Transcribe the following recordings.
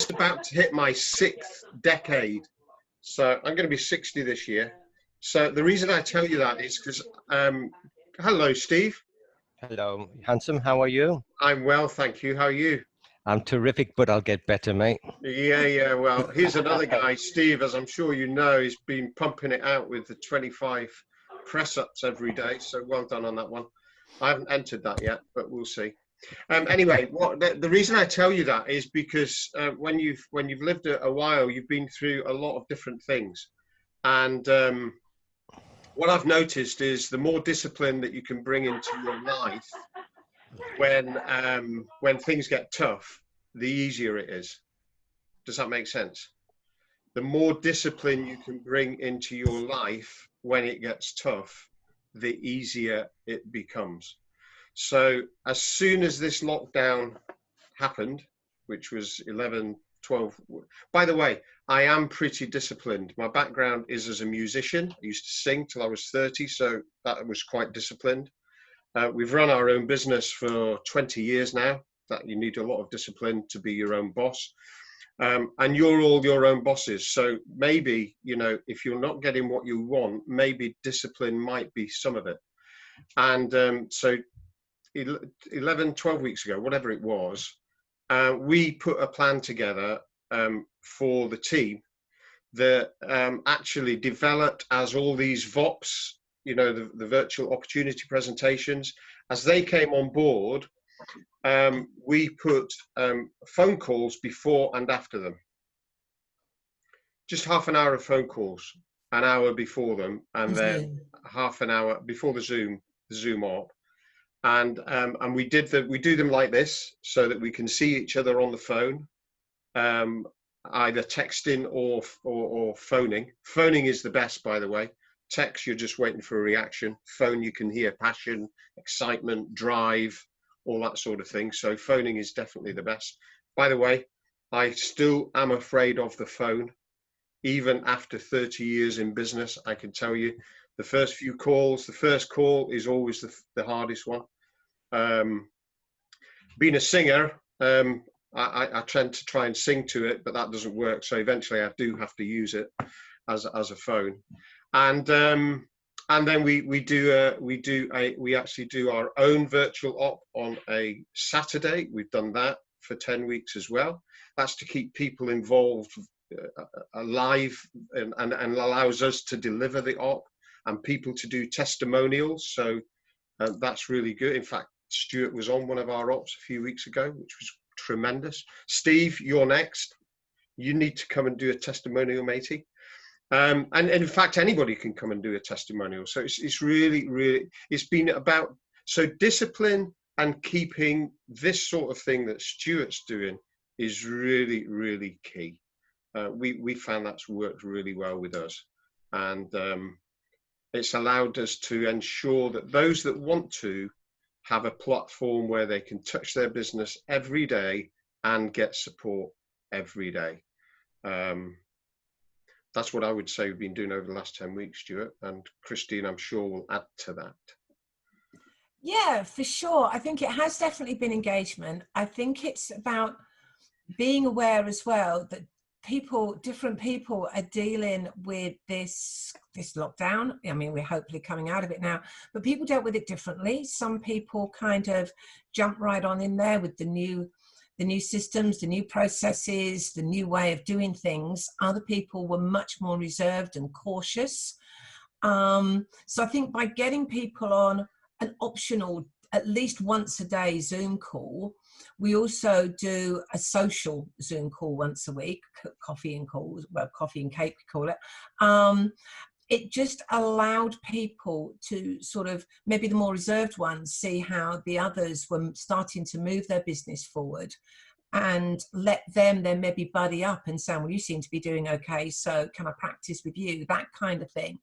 just about to hit my 6th decade. So I'm going to be 60 this year. So the reason I tell you that is because, hello, Steve. Hello, handsome. How are you? I'm well, thank you. How are you? I'm terrific, but I'll get better, mate. Yeah. Well, here's another guy, Steve, as I'm sure you know, he's been pumping it out with the 25 press-ups every day. So well done on that one. I haven't entered that yet, but we'll see. Anyway, the reason I tell you that is because when you've lived a while, you've been through a lot of different things, and what I've noticed is the more discipline that you can bring into your life when things get tough, the easier it is. Does that make sense? The more discipline you can bring into your life when it gets tough, the easier it becomes. So as soon as this lockdown happened, which was 11, 12, by the way, I am pretty disciplined. My background is as a musician. I used to sing till I was 30, so that was quite disciplined. We've run our own business for 20 years now. That you need a lot of discipline to be your own boss. And you're all your own bosses. So maybe, you know, if you're not getting what you want, maybe discipline might be some of it. And so 11, 12 weeks ago, whatever it was, we put a plan together for the team that actually developed as all these VOPs, you know, the virtual opportunity presentations, as they came on board, we put phone calls before and after them. Just half an hour of phone calls, an hour before them, and then half an hour before the Zoom op. And we do them like this so that we can see each other on the phone, either texting or phoning. Phoning is the best, by the way. Text, you're just waiting for a reaction. Phone, you can hear passion, excitement, drive, all that sort of thing. So phoning is definitely the best. By the way, I still am afraid of the phone. Even after 30 years in business, I can tell you, the first few calls, the first call is always the hardest one. Being a singer, I tend to try and sing to it, but that doesn't work. So eventually I do have to use it as a phone. And then we actually do our own virtual op on a Saturday. We've done that for 10 weeks as well. That's to keep people involved, alive, and allows us to deliver the op and people to do testimonials. So that's really good. In fact, Stuart was on one of our ops a few weeks ago, which was tremendous. Steve, you're next. You need to come and do a testimonial, matey. And in fact, anybody can come and do a testimonial. So it's really, it's been about, so discipline and keeping this sort of thing that Stuart's doing is really, really key. We found that's worked really well with us. And it's allowed us to ensure that those that want to have a platform where they can touch their business every day and get support every day. That's what I would say we've been doing over the last 10 weeks, Stuart, and Christine, I'm sure, will add to that. Yeah, for sure. I think it has definitely been engagement. I think it's about being aware as well that different people are dealing with this lockdown. I mean, we're hopefully coming out of it now, but people dealt with it differently. Some people kind of jumped right on in there with the new systems, the new processes, the new way of doing things. Other people were much more reserved and cautious. So I think by getting people on an optional, at least once a day Zoom call, we also do a social Zoom call once a week, coffee and cake, we call it. It just allowed people to sort of, maybe the more reserved ones, see how the others were starting to move their business forward, and let them then maybe buddy up and say, well, you seem to be doing okay, so can I practice with you? That kind of thing.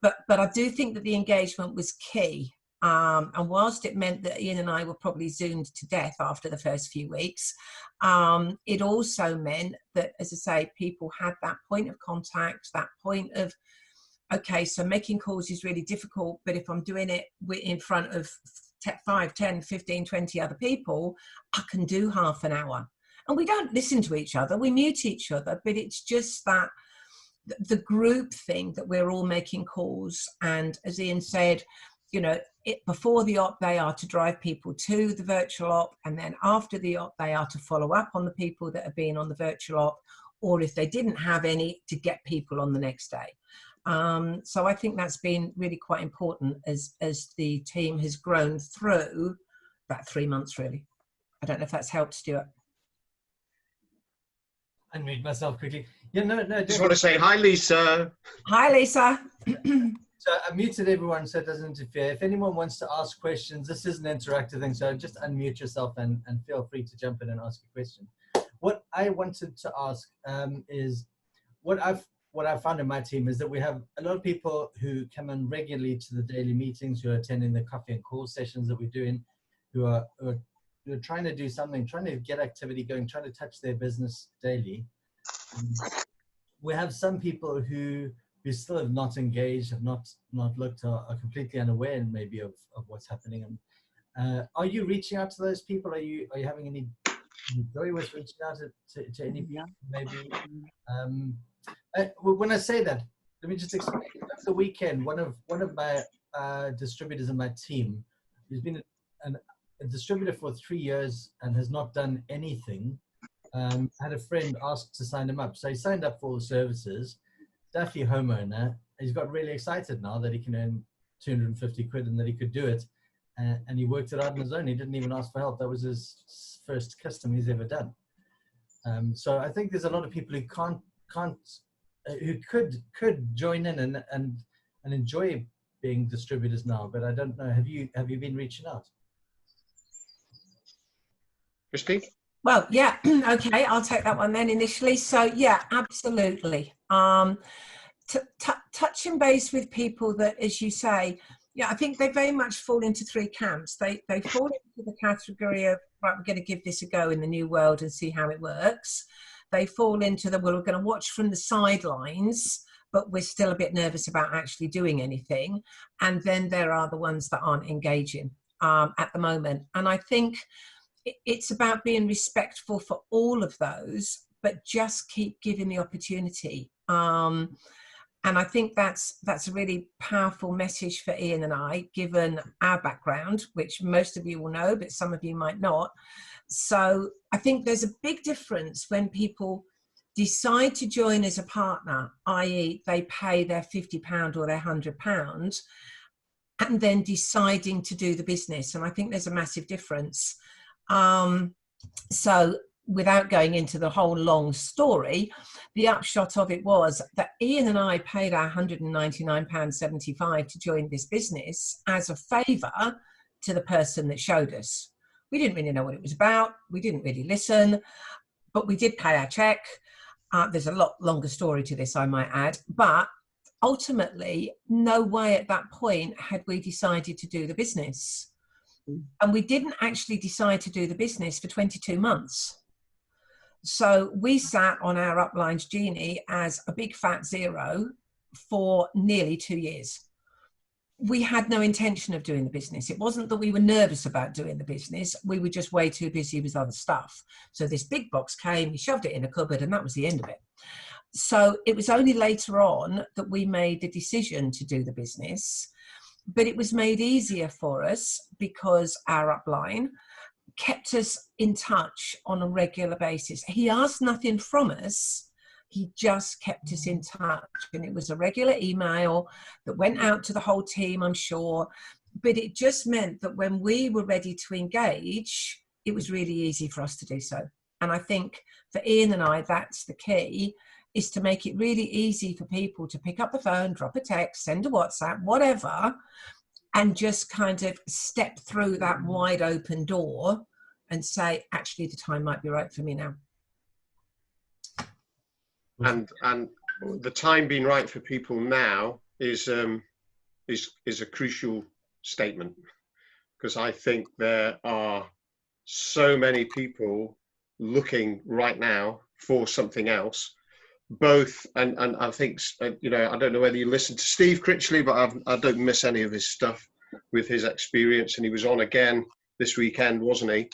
But I do think that the engagement was key. And whilst it meant that Ian and I were probably Zoomed to death after the first few weeks, it also meant that, as I say, people had that point of contact, that point of, okay, so making calls is really difficult, but if I'm doing it in front of 5, 10, 15, 20 other people, I can do half an hour. And we don't listen to each other, we mute each other, but it's just that the group thing that we're all making calls. And as Ian said, you know, before the op, they are to drive people to the virtual op, and then after the op, they are to follow up on the people that have been on the virtual op, or if they didn't have any, to get people on the next day. So I think that's been really quite important as the team has grown through that 3 months, really. I don't know if that's helped, Stuart. Unmute myself quickly. Yeah, no. Just want to say hi, Lisa. Hi, Lisa. So I muted everyone so it doesn't interfere. If anyone wants to ask questions, this is an interactive thing, so just unmute yourself and feel free to jump in and ask a question. What I wanted to ask is what I've found in my team is that we have a lot of people who come in regularly to the daily meetings, who are attending the coffee and call sessions that we're doing, who are trying to do something, trying to get activity going, trying to touch their business daily. We have some people who still have not engaged, have not looked, are completely unaware maybe of what's happening. And are you reaching out to those people? Are you having any joy with reaching out to any people? Maybe. When I say that, let me just explain. Over the weekend, one of my distributors in my team, who's been a distributor for 3 years and has not done anything, had a friend ask to sign him up. So he signed up for all the services. Daffy homeowner. He's got really excited now that he can earn 250 quid and that he could do it. And he worked it out on his own. He didn't even ask for help. That was his first custom he's ever done. So I think there's a lot of people who could join in and enjoy being distributors now. But I don't know. Have you been reaching out? Christine? Well, yeah, okay, I'll take that one then initially. So yeah, absolutely. Touching base with people that, as you say, yeah, I think they very much fall into three camps. They fall into the category of, right, we're going to give this a go in the new world and see how it works. They fall into the, well, we're going to watch from the sidelines, but we're still a bit nervous about actually doing anything. And then there are the ones that aren't engaging at the moment. And I think it's about being respectful for all of those, but just keep giving the opportunity. And I think that's a really powerful message for Ian and I, given our background, which most of you will know, but some of you might not. So I think there's a big difference when people decide to join as a partner, i.e. they pay their £50 or their £100, and then deciding to do the business. And I think there's a massive difference. So without going into the whole long story, the upshot of it was that Ian and I paid our £199.75 to join this business as a favour to the person that showed us. We didn't really know what it was about. We didn't really listen, but we did pay our check. There's a lot longer story to this, I might add, but ultimately, no way at that point had we decided to do the business. And we didn't actually decide to do the business for 22 months. So we sat on our upline's genie as a big fat zero for nearly 2 years. We had no intention of doing the business. It wasn't that we were nervous about doing the business. We were just way too busy with other stuff. So this big box came, we shoved it in a cupboard, and that was the end of it. So it was only later on that we made the decision to do the business. But it was made easier for us because our upline kept us in touch on a regular basis. He asked nothing from us. He just kept us in touch. And it was a regular email that went out to the whole team, I'm sure. But it just meant that when we were ready to engage, it was really easy for us to do so. And I think for Ian and I, that's the key, is to make it really easy for people to pick up the phone, drop a text, send a WhatsApp, whatever, and just kind of step through that wide open door and say, actually, the time might be right for me now. And the time being right for people now is a crucial statement, because I think there are so many people looking right now for something else. Both, and I think, you know, I don't know whether you listened to Steve Critchley, but I don't miss any of his stuff with his experience, and he was on again this weekend, wasn't he?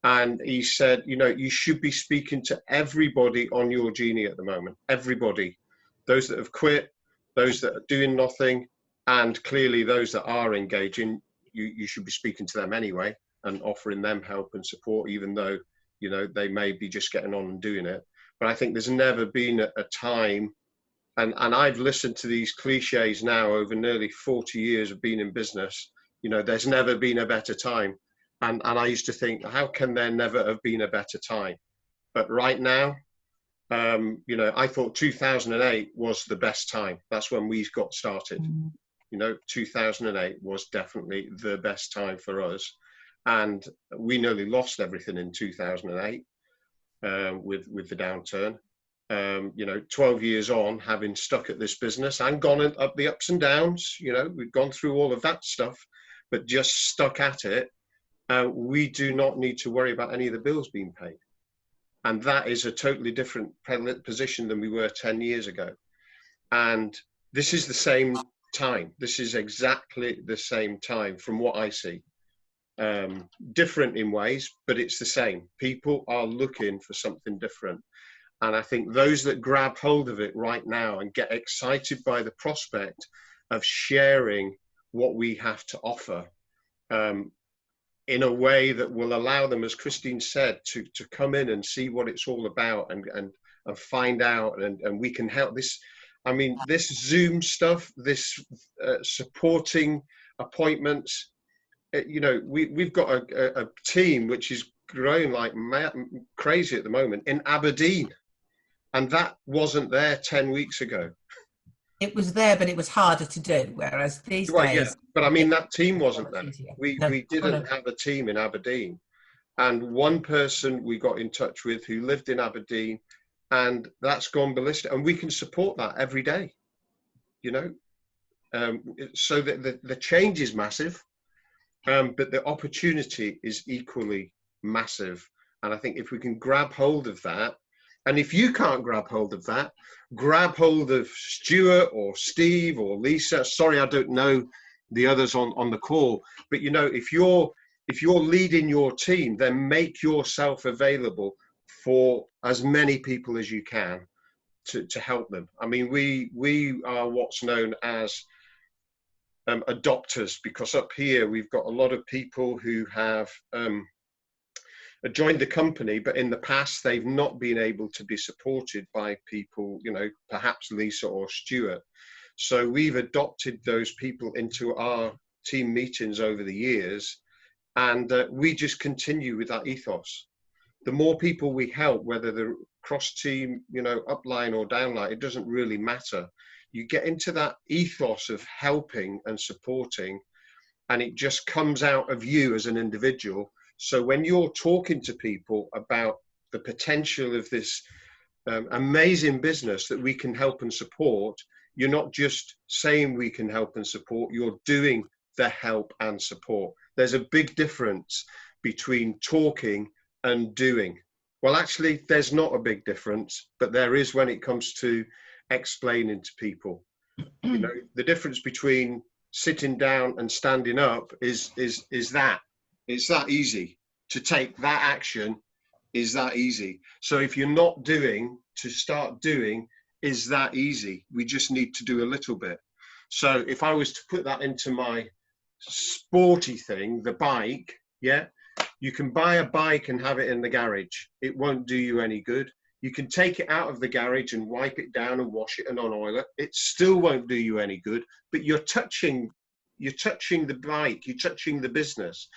And he said, you know, you should be speaking to everybody on your genie at the moment, everybody, those that have quit, those that are doing nothing, and clearly those that are engaging, you should be speaking to them anyway and offering them help and support, even though, you know, they may be just getting on and doing it. But I think there's never been a time, and I've listened to these cliches now over nearly 40 years of being in business, you know, there's never been a better time. And I used to think, how can there never have been a better time? But right now, you know, I thought 2008 was the best time. That's when we got started. You know, 2008 was definitely the best time for us. And we nearly lost everything in 2008 with the downturn. You know, 12 years on, having stuck at this business and gone up the ups and downs, you know, we've gone through all of that stuff, but just stuck at it. We do not need to worry about any of the bills being paid. And that is a totally different position than we were 10 years ago. And this is the same time. This is exactly the same time from what I see. Different in ways, but it's the same. People are looking for something different. And I think those that grab hold of it right now and get excited by the prospect of sharing what we have to offer, in a way that will allow them, as Christine said, to come in and see what it's all about and find out, and we can help. This, I mean, this Zoom stuff, this supporting appointments, you know, we've got a team which is growing like crazy at the moment in Aberdeen, and that wasn't there 10 weeks ago. It was there, but it was harder to do. Whereas these Right, days, yeah. But I mean, that team wasn't there. We No, didn't have a team in Aberdeen, and one person we got in touch with who lived in Aberdeen, and that's gone ballistic. And we can support that every day, you know. So that the change is massive, but the opportunity is equally massive. And I think if we can grab hold of that, and if you can't grab hold of that, grab hold of Stuart or Steve or Lisa. Sorry, I don't know the others on the call, but you know, if you're leading your team, then make yourself available for as many people as you can to help them. I mean, we are what's known as adopters, because up here we've got a lot of people who have joined the company, but in the past they've not been able to be supported by people, you know, perhaps Lisa or Stuart. So we've adopted those people into our team meetings over the years, and we just continue with that ethos. The more people we help, whether they're cross team, you know, upline or downline, it doesn't really matter. You get into that ethos of helping and supporting, and it just comes out of you as an individual. So when you're talking to people about the potential of this amazing business that we can help and support, you're not just saying we can help and support, you're doing the help and support. There's a big difference between talking and doing. Well, actually, there's not a big difference, but there is when it comes to explaining to people. You know, the difference between sitting down and standing up is that. It's that easy. To take that action is that easy. So if you're not doing, to start doing is that easy. We just need to do a little bit. So if I was to put that into my sporty thing, the bike, yeah, you can buy a bike and have it in the garage. It won't do you any good. You can take it out of the garage and wipe it down and wash it and on-oil it. It still won't do you any good, but you're touching the bike, you're touching the business.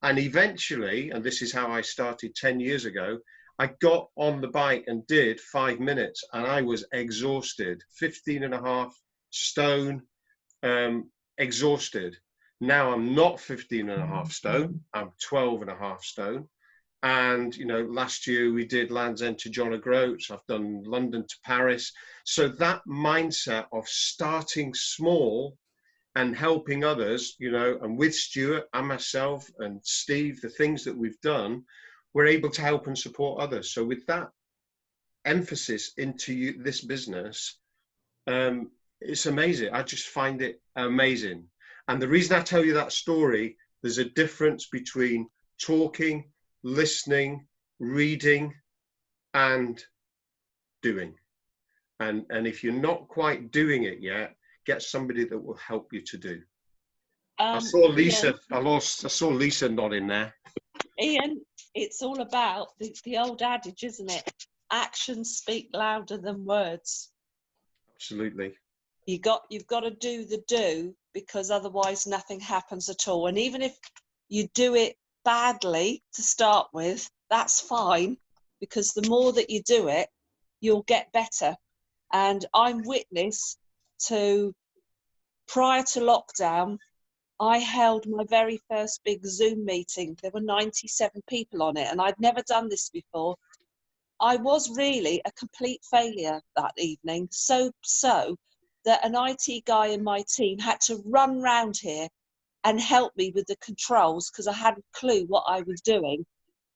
And eventually, and this is how I started 10 years ago, I got on the bike and did 5 minutes, and I was exhausted, 15.5 stone, exhausted. Now I'm not 15.5 stone, I'm 12.5 stone. And, you know, last year we did Land's End to John O'Groats, I've done London to Paris. So that mindset of starting small and helping others, you know, and with Stuart and myself and Steve, the things that we've done, we're able to help and support others. So with that emphasis into this business, it's amazing. I just find it amazing. And the reason I tell you that story, there's a difference between talking, listening, reading, and doing. And if you're not quite doing it yet, get somebody that will help you to do. I saw Lisa. Ian, I saw Lisa nodding there. Ian, it's all about the old adage, isn't it? Actions speak louder than words. Absolutely. You've got to do the do, because otherwise nothing happens at all. And even if you do it badly to start with, that's fine, because the more that you do it, you'll get better. And I'm witness to, prior to lockdown, I held my very first big Zoom meeting. There were 97 people on it, and I'd never done this before. I was really a complete failure that evening, so that an IT guy in my team had to run round here and help me with the controls, because I hadn't a clue what I was doing.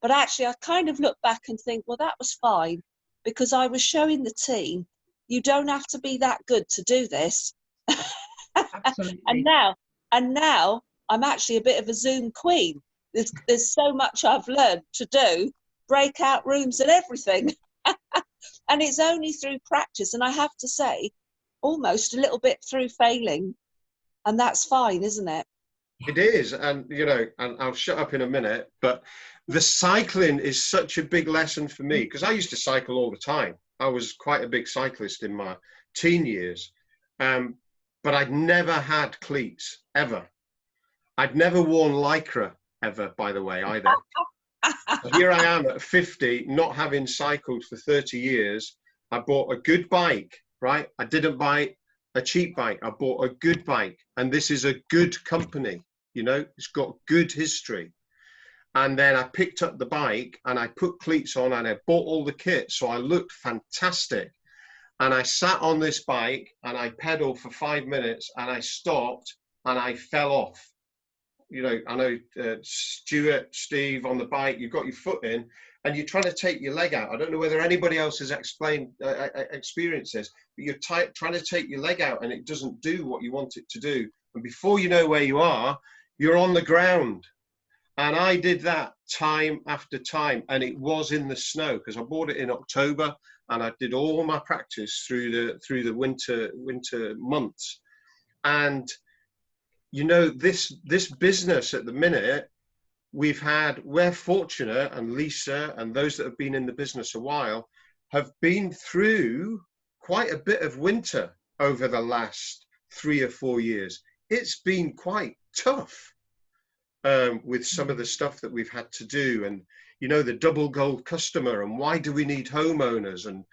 But actually, I kind of look back and think, well, that was fine, because I was showing the team, you don't have to be that good to do this. Absolutely. And now I'm actually a bit of a Zoom queen. There's so much I've learned to do, breakout rooms and everything. And it's only through practice, and I have to say, almost a little bit through failing. And that's fine, isn't it? It is. And, you know, and I'll shut up in a minute, but the cycling is such a big lesson for me, because I used to cycle all the time. I was quite a big cyclist in my teen years. But I'd never had cleats, ever. I'd never worn Lycra, ever, by the way, either. Here I am at 50, not having cycled for 30 years. I bought a good bike, right? I didn't buy a cheap bike. I bought a good bike. And this is a good company, you know, it's got good history. And then I picked up the bike and I put cleats on and I bought all the kit. So I looked fantastic. And I sat on this bike and I pedaled for 5 minutes and I stopped and I fell off. You know, I know Stuart, Steve on the bike, you've got your foot in and you're trying to take your leg out. I don't know whether anybody else has experienced this, but you're trying to take your leg out and it doesn't do what you want it to do. And before you know where you are, you're on the ground. And I did that time after time, and it was in the snow because I bought it in October, and I did all my practice through the winter months. And you know, this business at the minute, we're fortunate, and Lisa and those that have been in the business a while have been through quite a bit of winter over the last 3 or 4 years. It's been quite tough. With some of the stuff that we've had to do, and you know, the double gold customer, and why do we need homeowners, and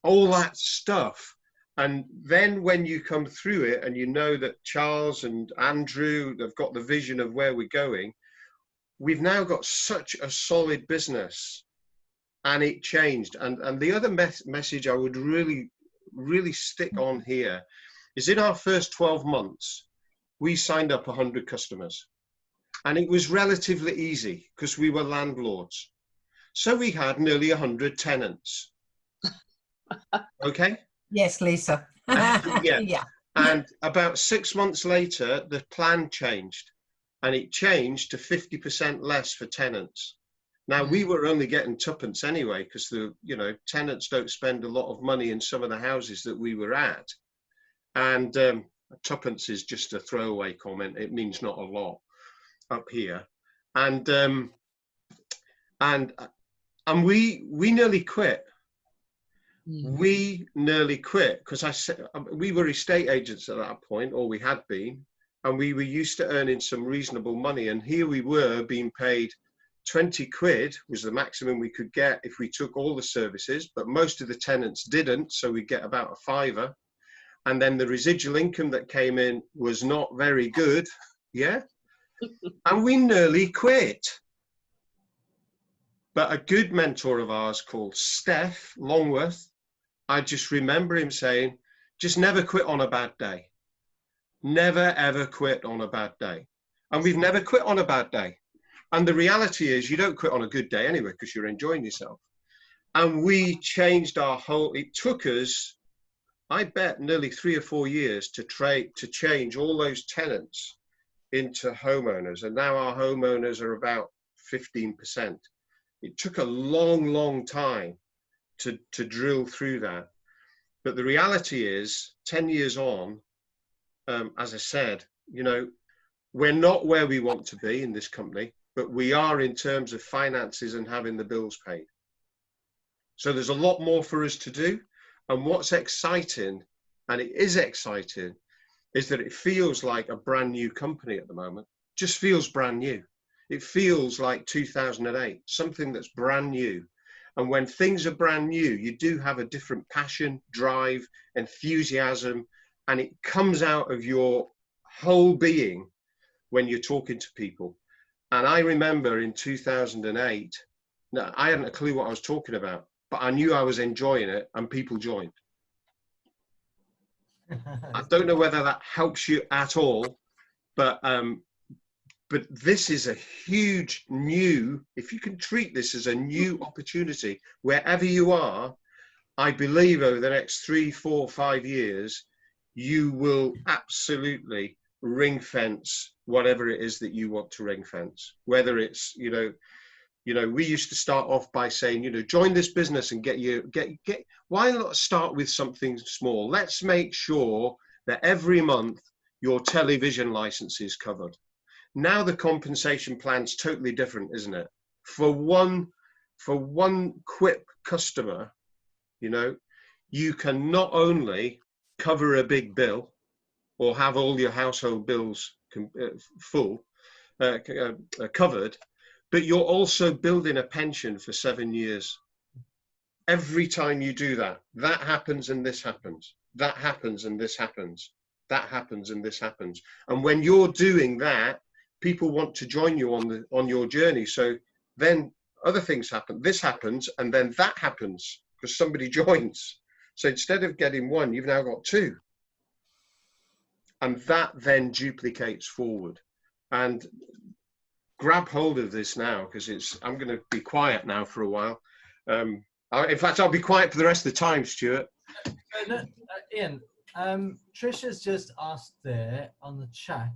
all that stuff. And then when you come through it and you know that Charles and Andrew, they've got the vision of where we're going, we've now got such a solid business, and it changed. And the other message I would really stick on here is, in our first 12 months, we signed up 100 customers. And it was relatively easy because we were landlords. So we had nearly 100 tenants. Okay? Yes, Lisa. Yeah. And about 6 months later, the plan changed. And it changed to 50% less for tenants. Now, we were only getting tuppence anyway, because the tenants don't spend a lot of money in some of the houses that we were at. And tuppence is just a throwaway comment. It means not a lot up here. And we nearly quit. We nearly quit because we were estate agents at that point, or we had been, and we were used to earning some reasonable money. And here we were being paid 20 quid was the maximum we could get if we took all the services, but most of the tenants didn't, so we get about a £5. And then the residual income that came in was not very good. Yeah. And we nearly quit. But a good mentor of ours called Steph Longworth, I just remember him saying, just never quit on a bad day. Never, ever quit on a bad day. And we've never quit on a bad day. And the reality is you don't quit on a good day anyway, because you're enjoying yourself. And we changed it took us, I bet, nearly 3 or 4 years to change all those tenants into homeowners. And now our homeowners are about 15%. It took a long time to drill through that. But the reality is, 10 years on, as I said, you know, we're not where we want to be in this company, but we are in terms of finances and having the bills paid. So there's a lot more for us to do. And what's exciting, and it is exciting, is that it feels like a brand new company at the moment. Just feels brand new. It feels like 2008, something that's brand new. And when things are brand new, you do have a different passion, drive, enthusiasm, and it comes out of your whole being when you're talking to people. And I remember in 2008, now, I hadn't a clue what I was talking about, but I knew I was enjoying it, and people joined. I don't know whether that helps you at all, but this is a huge new, if you can treat this as a new opportunity, wherever you are, I believe over the next 3, 4, 5 years, you will absolutely ring fence whatever it is that you want to ring fence. Whether it's, you know, we used to start off by saying, you know, join this business and get, why not start with something small? Let's make sure that every month your television license is covered. Now the compensation plan's totally different, isn't it? For one quick customer, you know, you can not only cover a big bill or have all your household bills covered, but you're also building a pension for 7 years. Every time you do that, that happens and this happens. That happens and this happens. That happens and this happens. And when you're doing that, people want to join you on your journey. So then other things happen. This happens, and then that happens because somebody joins. So instead of getting one, you've now got two. And that then duplicates forward. And grab hold of this now, because I'm going to be quiet now for a while. In fact, I'll be quiet for the rest of the time, Stuart. Ian, Trisha's just asked there on the chat.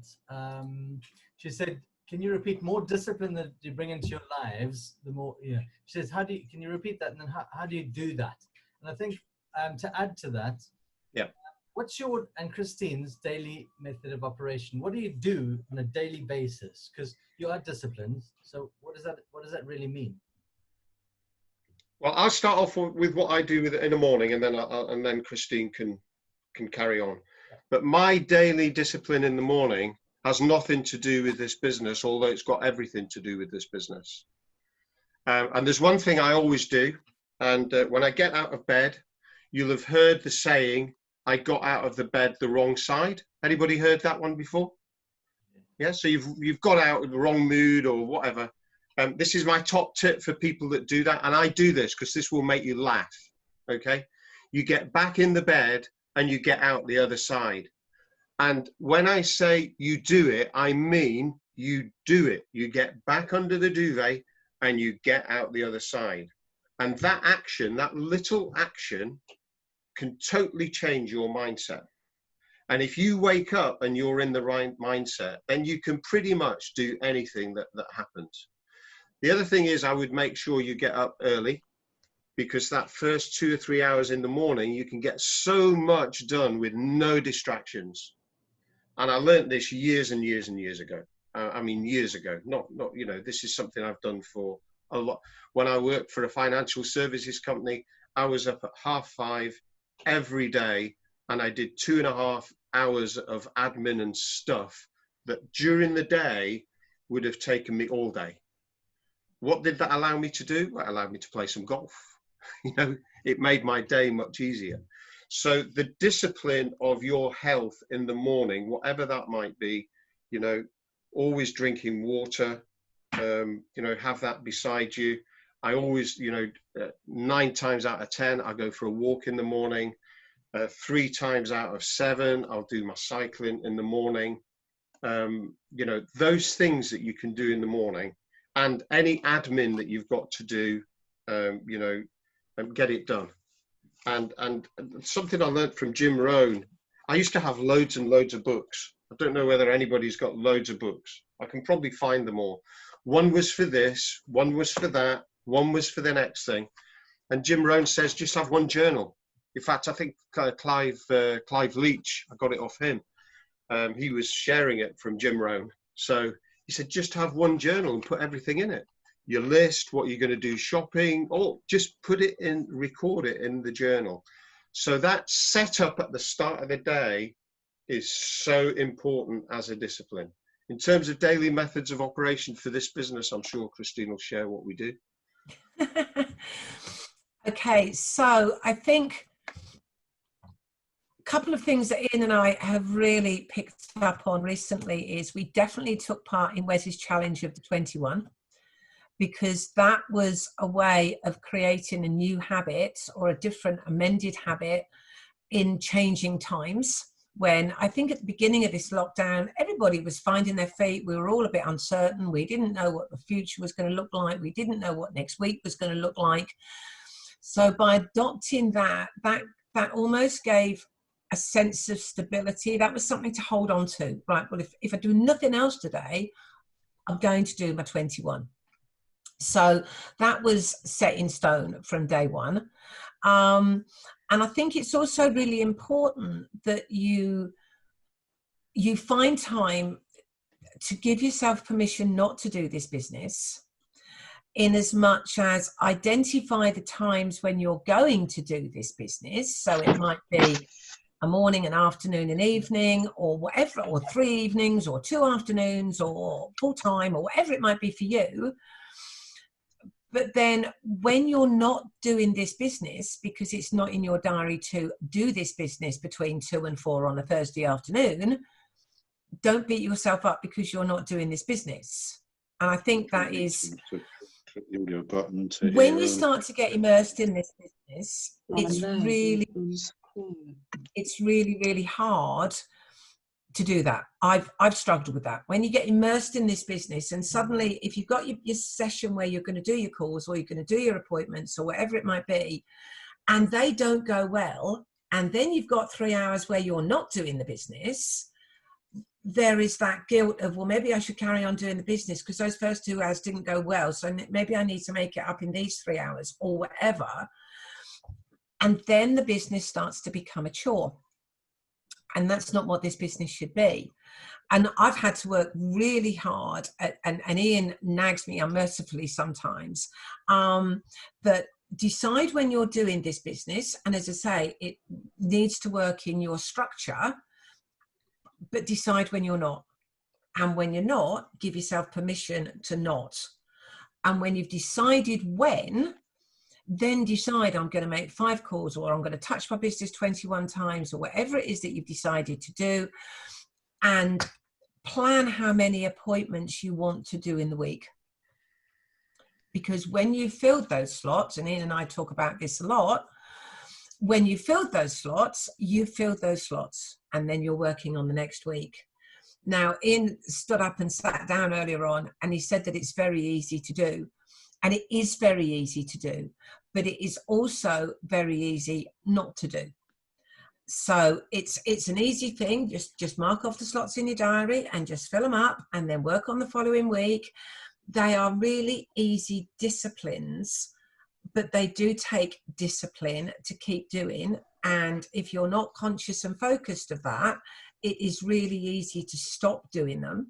She said, "Can you repeat more discipline that you bring into your lives? The more, yeah." She says, can you repeat that? And then how do you do that?" And I think to add to that, yeah. What's your and Christine's daily method of operation? What do you do on a daily basis? Because you are disciplined. So what does that really mean? Well, I'll start off with what I do in the morning, and then Christine can carry on. But my daily discipline in the morning has nothing to do with this business, although it's got everything to do with this business. And there's one thing I always do, and when I get out of bed, you'll have heard the saying, "I got out of the bed the wrong side." Anybody heard that one before? Yeah, so you've got out in the wrong mood or whatever. This is my top tip for people that do that, and I do this because this will make you laugh. Okay, you get back in the bed and you get out the other side. And when I say you do it, I mean you do it. You get back under the duvet and you get out the other side. And that action, that little action, can totally change your mindset. And if you wake up and you're in the right mindset, then you can pretty much do anything that happens. The other thing is, I would make sure you get up early, because that first 2 or 3 hours in the morning, you can get so much done with no distractions. And I learned this years and years and years ago. I mean, years ago, not, you know, this is something I've done for a lot. When I worked for a financial services company, I was up at 5:30 every day, and I did 2.5 hours of admin and stuff that during the day would have taken me all day. What did that allow me to do? Well, it allowed me to play some golf. You know, it made my day much easier. So the discipline of your health in the morning, whatever that might be, you know, always drinking water, you know, have that beside you. I always, you know, 9 times out of 10, I go for a walk in the morning. 3 times out of 7, I'll do my cycling in the morning. You know, those things that you can do in the morning, and any admin that you've got to do, you know, get it done. And something I learned from Jim Rohn, I used to have loads and loads of books. I don't know whether anybody's got loads of books. I can probably find them all. One was for this, one was for that, One was for the next thing. And Jim Rohn says, just have one journal. In fact, I think Clive Leach, I got it off him. He was sharing it from Jim Rohn. So he said, just have one journal and put everything in it. Your list, what you're going to do shopping, or just put it in, record it in the journal. So that setup at the start of the day is so important as a discipline. In terms of daily methods of operation for this business, I'm sure Christine will share what we do. Okay, so I think a couple of things that Ian and I have really picked up on recently is we definitely took part in Wes's challenge of the 21, because that was a way of creating a new habit or a different amended habit in changing times. When I think at the beginning of this lockdown, everybody was finding their feet. We were all a bit uncertain. We didn't know what the future was going to look like. We didn't know what next week was going to look like. So by adopting that almost gave a sense of stability. That was something to hold on to. Right, well, if I do nothing else today, I'm going to do my 21. So that was set in stone from day one. And I think it's also really important that you find time to give yourself permission not to do this business, in as much as identify the times when you're going to do this business. So it might be a morning, an afternoon, an evening, or whatever, or 3 evenings, or 2 afternoons, or full time, or whatever it might be for you. But then when you're not doing this business, because it's not in your diary to do this business between 2 and 4 on a Thursday afternoon, don't beat yourself up because you're not doing this business. And I think that is, when you start to get immersed in this business, it's really, really hard to do that. I've struggled with that. When you get immersed in this business and suddenly if you've got your session where you're going to do your calls or you're going to do your appointments or whatever it might be, and they don't go well, and then you've got 3 hours where you're not doing the business, there is that guilt of, well, maybe I should carry on doing the business because those first 2 hours didn't go well. So maybe I need to make it up in these 3 hours or whatever. And then the business starts to become a chore. And that's not what this business should be. And I've had to work really hard and Ian nags me unmercifully sometimes, that decide when you're doing this business. And as I say, it needs to work in your structure, but decide when you're not. And when you're not, give yourself permission to not. And when you've decided when, then decide I'm going to make 5 calls, or I'm going to touch my business 21 times, or whatever it is that you've decided to do, and plan how many appointments you want to do in the week. Because when you filled those slots, and Ian and I talk about this a lot, when you filled those slots, you filled those slots, and then you're working on the next week. Now, Ian stood up and sat down earlier on, and he said that it's very easy to do. And it is very easy to do, but it is also very easy not to do. So it's an easy thing. Just mark off the slots in your diary and just fill them up and then work on the following week. They are really easy disciplines, but they do take discipline to keep doing. And if you're not conscious and focused of that, it is really easy to stop doing them.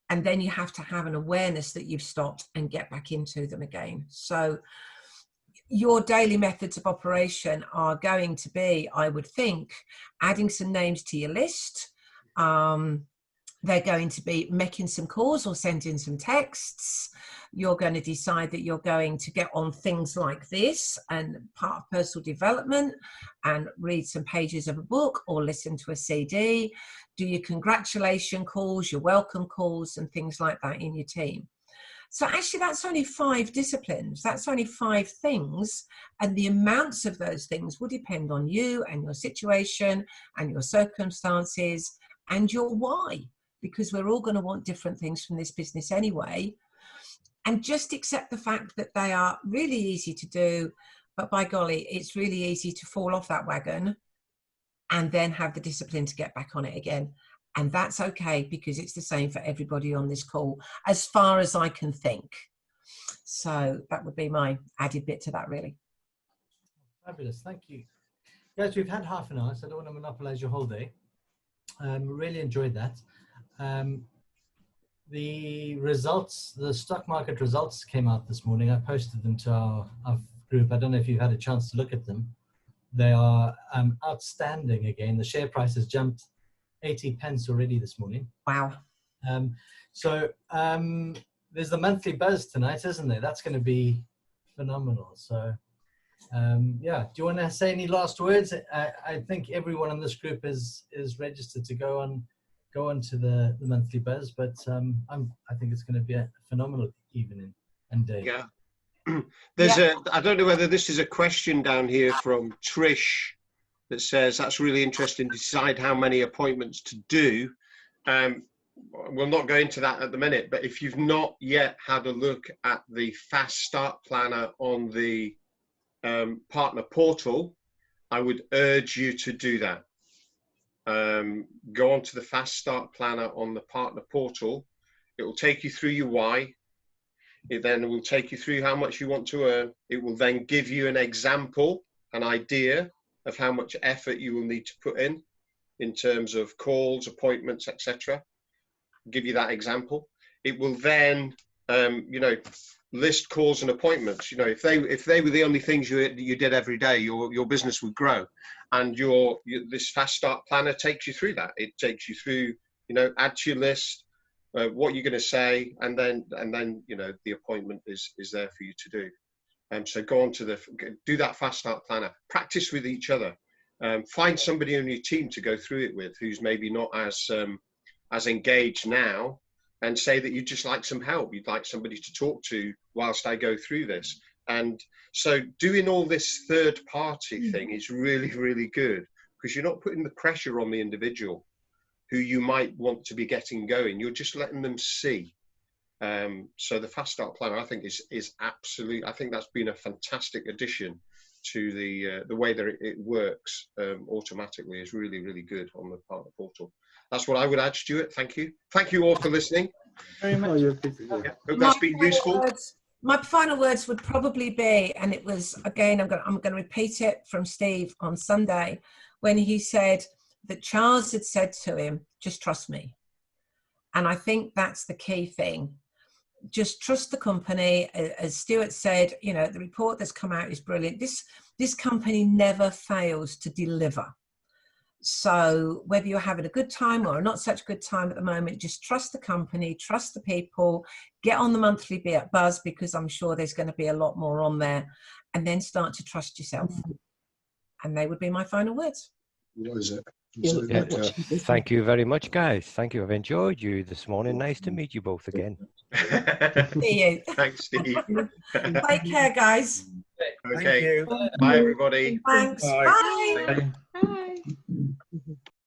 And then you have to have an awareness that you've stopped and get back into them again. So your daily methods of operation are going to be, I would think, adding some names to your list. They're going to be making some calls or sending some texts. You're going to decide that you're going to get on things like this and part of personal development and read some pages of a book or listen to a CD. Do your congratulation calls, your welcome calls and things like that in your team. So actually that's only 5 disciplines. That's only 5 things. And the amounts of those things will depend on you and your situation and your circumstances and your why. Because we're all going to want different things from this business anyway. And just accept the fact that they are really easy to do, but by golly, it's really easy to fall off that wagon and then have the discipline to get back on it again. And that's okay, because it's the same for everybody on this call, as far as I can think. So that would be my added bit to that, really. Fabulous, thank you. Guys, we've had half an hour, so I don't want to monopolize your whole day. Really enjoyed that. The results, the stock market results came out this morning. I posted them to our group. I don't know if you've had a chance to look at them. They are outstanding again. The share price has jumped 80 pence already this morning. Wow. There's the monthly buzz tonight, isn't there? That's going to be phenomenal. So yeah, do you want to say any last words? I think everyone in this group is registered to go on to the monthly buzz, but I think it's going to be a phenomenal evening and day. Yeah. There's I don't know whether this is a question down here from Trish that says, that's really interesting, decide how many appointments to do. We'll not go into that at the minute, but if you've not yet had a look at the Fast Start Planner on the partner portal, I would urge you to do that. Go on to the Fast Start Planner on the partner portal. It will take you through your why. It then will take you through how much you want to earn. It will then give you an example, an idea of how much effort you will need to put in terms of calls, appointments, etc. Give you that example. It will then, you know, list calls and appointments. You know, if they were the only things you did every day, your business would grow. And this Fast Start Planner takes you through that. It takes you through, you know, add to your list, what you're going to say, and then you know, the appointment is there for you to do. So go on to do that Fast Start Planner. Practice with each other. Find somebody on your team to go through it with who's maybe not as engaged now, and say that you'd just like some help. You'd like somebody to talk to whilst I go through this. And so doing all this third party thing is really, really good, because you're not putting the pressure on the individual who you might want to be getting going. You're just letting them see. So the Fast Start Planner, I think, is absolute. I think that's been a fantastic addition to the way that it works automatically. Is really, really good on the partner portal. That's what I would add, Stuart. Thank you. Thank you all for listening. Very much. Yeah, hope that's been useful. My final words would probably be, and it was, again, I'm going to repeat it from Steve on Sunday, when he said that Charles had said to him, just trust me. And I think that's the key thing. Just trust the company. As Stuart said, you know, the report that's come out is brilliant. This company never fails to deliver. So whether you're having a good time or not such a good time at the moment, just trust the company, trust the people, get on the monthly buzz, because I'm sure there's going to be a lot more on there, and then start to trust yourself. And they would be my final words. What is it? Yeah. Thank you very much, guys. Thank you. I've enjoyed you this morning. Nice to meet you both again. See you. Thanks, Steve. Take care, guys. Okay. Bye, everybody. Thanks. Bye. Bye. Bye.